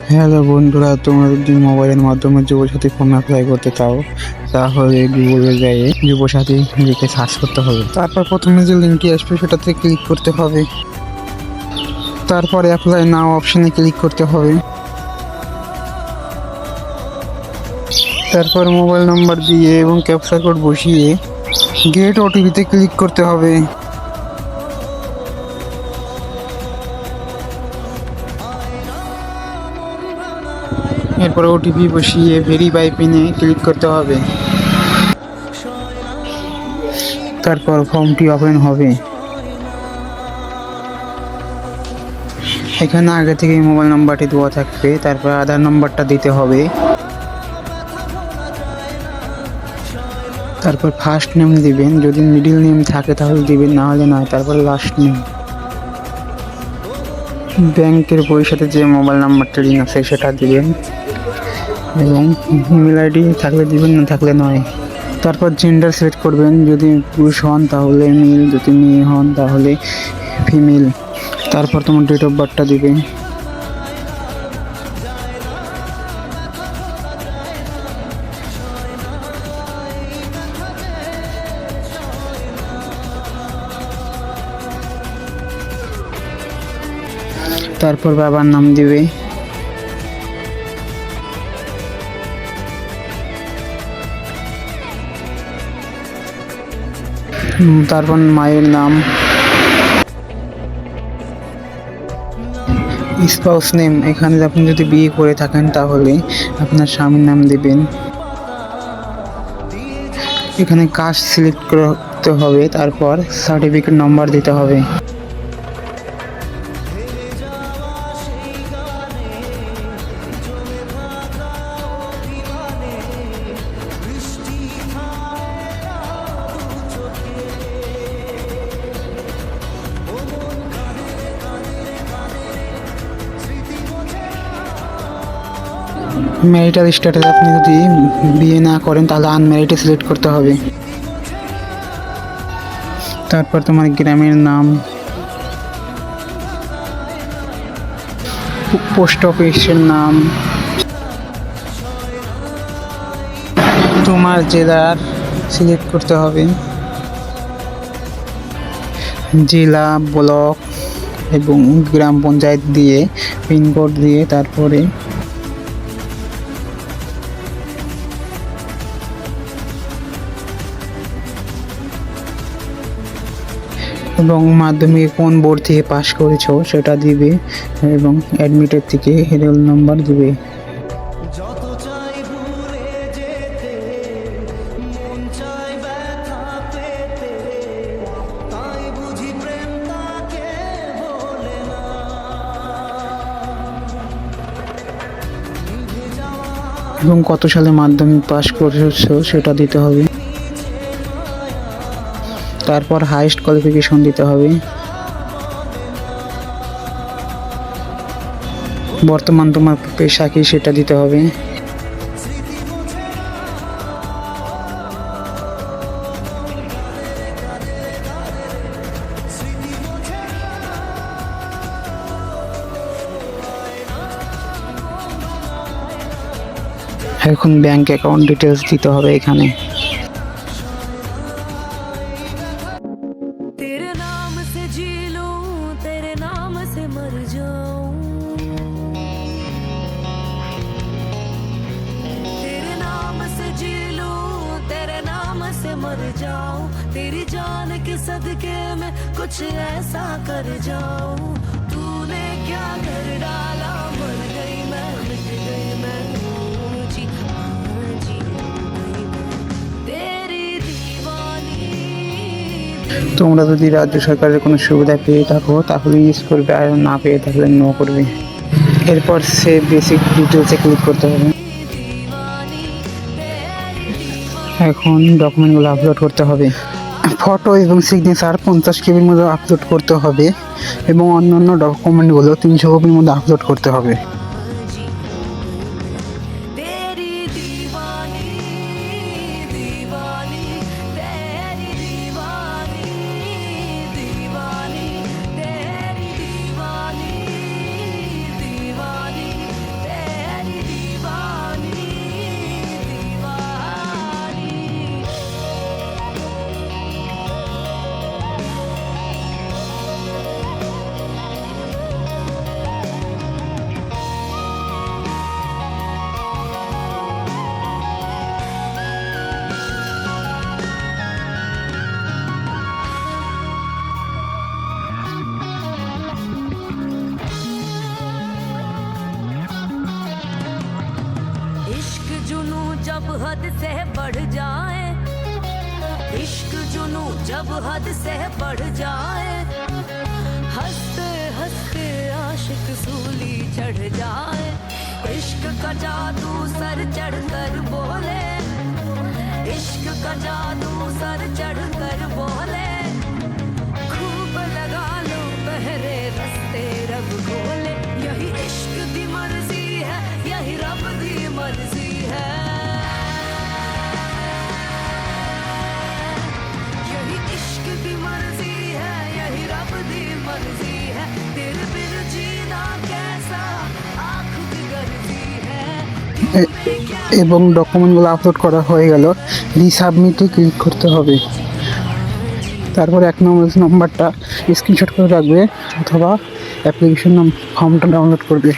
Hello বন্ধুরা, তোমরা যদি মোবাইলের মাধ্যমে যুবসাথী ফর্ম অ্যাপ্লাই করতে চাও তাহলে গুগলে যেয়ে যুবসাথী লিখে সার্চ করতে হবে। তারপর প্রথমে যে লিঙ্কটি আসবে সেটাতে ক্লিক করতে হবে। তারপর অ্যাপ্লাই নাও অপশনে ক্লিক করতে হবে। তারপর মোবাইল নাম্বার দিয়ে এবং ক্যাপচা কোড বসিয়ে গেট ওটিপিতে ক্লিক করতে হবে। এরপর ওটিপি বসিয়ে ভেরিফাই পিনে ক্লিক করতে হবে। তারপর ফর্মটি ওপেন হবে। এখানে আগে থেকে মোবাইল নাম্বারটি দেওয়া থাকবে, তারপর আধার নাম্বারটা দিতে হবে। তারপর ফার্স্ট নেম দিবেন, যদি মিডিল নেম থাকে তাহলে দিবেন, না হলে নয়। তারপর লাস্ট নেম। ব্যাংকের বইয়ের সাথে যে মোবাইল নাম্বারটা লিঙ্ক আছে সেটা দিবেন এবং ইমেল আইডি থাকলে দিবেন, না থাকলে নয়। তারপর জেন্ডার সিলেক্ট করবেন, যদি পুরুষ হন তাহলে মেল, যদি মেয়ে হন তাহলে ফিমেল। তারপর তোমার ডেট অফ বার্থটা দিবে। তারপর বাবার নাম দিবে। তারপর মায়ের নাম। স্পাউস নেম, এখানে আপনি যদি বিয়ে করে থাকেন তাহলে আপনার স্বামীর নাম দিবেন। এখানে কাস্ট সিলেক্ট করতে হবে, তারপর সার্টিফিকেট নাম্বার দিতে হবে। ম্যারিটাল স্ট্যাটাস, আপনি যদি বিয়ে না করেন তাহলে আনম্যারিডে সিলেক্ট করতে হবে। তারপর তোমার গ্রামের নাম, পোস্ট অফিসের নাম, তোমার জেলার সিলেক্ট করতে হবে, জেলা, ব্লক এবং গ্রাম পঞ্চায়েত দিয়ে পিনকোড দিয়ে তারপরে এবং মাধ্যমিক কোন বোর্ড থেকে পাশ করেছো সেটা দিবে এবং অ্যাডমিটের থেকে রোল নাম্বার দিবে। এবং কত সালে মাধ্যমিক পাশ করেছো সেটা দিতে হবে। তারপর হাইয়েস্ট কোয়ালিফিকেশন দিতে হবে। বর্তমান তোমার পেশা কি সেটা দিতে হবে। এখন ব্যাংক অ্যাকাউন্ট ডিটেলস দিতে হবে এখানে। मर जाऊं तेरी जान के सदके में कुछ ऐसा कर जाऊं तूने क्या कर डाला मर गई मैं मिट गई मैं जी तेरी दीवानी। তোমরা যদি রাজ্য সরকারের কোনো সুবিধা পেয়ে থাকো তাহলে ইউজ করবে, আর না পেয়ে থাকলে নো করবে। এরপর সেভ বেসিক ডিটেলসে ক্লিক করতে হবে। এখন ডকুমেন্টগুলো আপলোড করতে হবে। ফটো এবং সিগনেচার 50 কেবির মধ্যে আপলোড করতে হবে এবং অন্যান্য ডকুমেন্টগুলো 300 কপির মধ্যে আপলোড করতে হবে। जब हद से बढ़ जाए, इश्क जुनू जब हद से बढ़ जाए, हंसते हंसते आशिक सूली चढ़ जाए, इश्क का जादू सर चढ़ कर बोले, इश्क का जादू सर चढ़ कर बोले, खूब लगा लो पहरे रस्ते रब खोले, यही इश्क दी मर्जी है, यही रब दी मर्जी है, यही इश्क दी मर्जी है, यही रब दी मर्जी है, तेरे बिन जीना कैसा आँख दी गर्जी है, तूने क्या এবং ডকুমেন্টগুলো আপলোড করা হয়ে গেল, রিসাবমিটে ক্লিক করতে হবে। তারপর 1 নম্বরটা স্ক্রিনশট করে রাখবে অথবা অ্যাপ্লিকেশন ফর্মটা ডাউনলোড করবে।